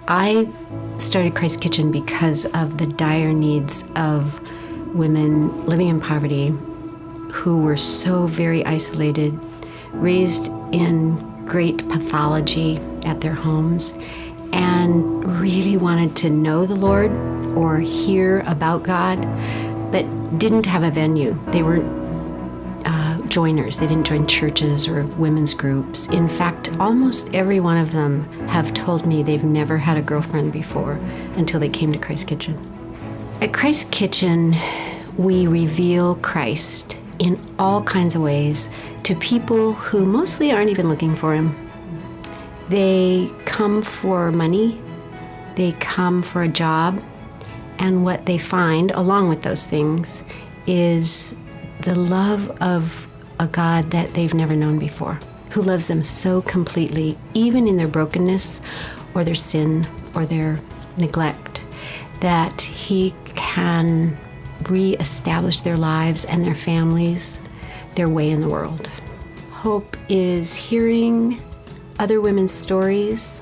I started Christ Kitchen because of the dire needs of women living in poverty who were so very isolated, raised in great pathology at their homes, and really wanted to know the Lord or hear about God, but didn't have a venue. They weren't joiners. They didn't join churches or women's groups. In fact, almost every one of them have told me they've never had a girlfriend before until they came to Christ Kitchen. At Christ Kitchen, we reveal Christ in all kinds of ways to people who mostly aren't even looking for him. They come for money, they come for a job, and what they find, along with those things, is the love of a God that they've never known before, who loves them so completely, even in their brokenness or their sin or their neglect, that he can reestablish their lives and their families, their way in the world. Hope is hearing other women's stories,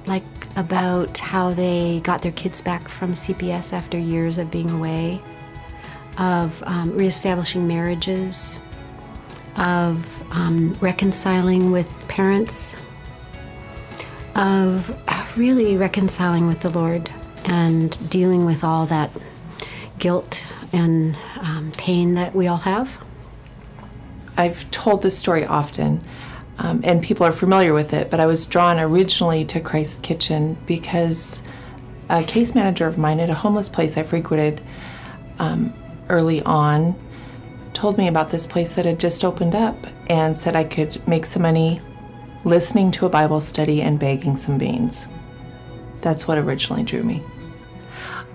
like about how they got their kids back from CPS after years of being away, of reestablishing marriages, of reconciling with parents, of really reconciling with the Lord and dealing with all that guilt and pain that we all have. I've told this story often, and people are familiar with it, but I was drawn originally to Christ Kitchen because a case manager of mine at a homeless place I frequented early on told me about this place that had just opened up and said I could make some money listening to a Bible study and bagging some beans. That's what originally drew me.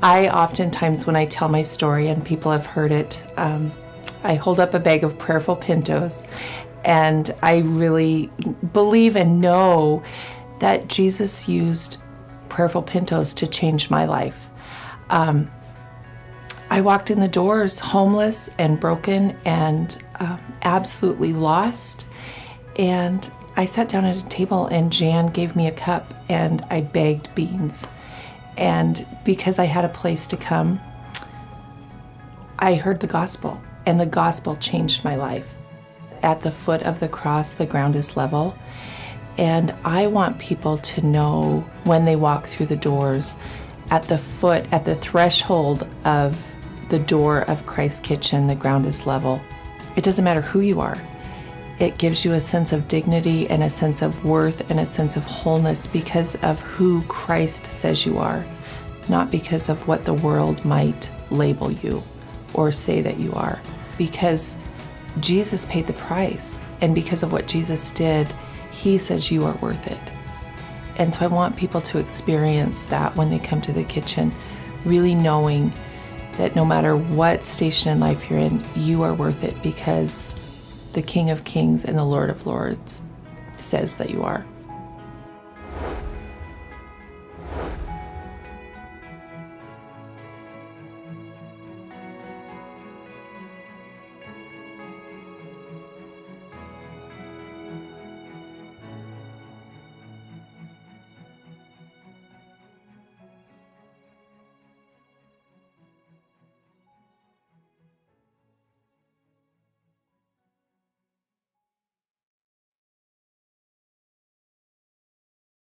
I oftentimes, when I tell my story and people have heard it, I hold up a bag of prayerful pintos, and I really believe and know that Jesus used prayerful pintos to change my life. I walked in the doors homeless and broken and absolutely lost, and I sat down at a table and Jan gave me a cup and I bagged beans. And because I had a place to come, I heard the gospel, and the gospel changed my life. At the foot of the cross, the ground is level, and I want people to know when they walk through the doors, at the foot, at the threshold of the door of Christ Kitchen, the ground is level. It doesn't matter who you are. It gives you a sense of dignity and a sense of worth and a sense of wholeness because of who Christ says you are, not because of what the world might label you or say that you are. Because Jesus paid the price, and because of what Jesus did, he says you are worth it. And so I want people to experience that when they come to the kitchen, really knowing that no matter what station in life you're in, you are worth it because the King of Kings and the Lord of Lords says that you are.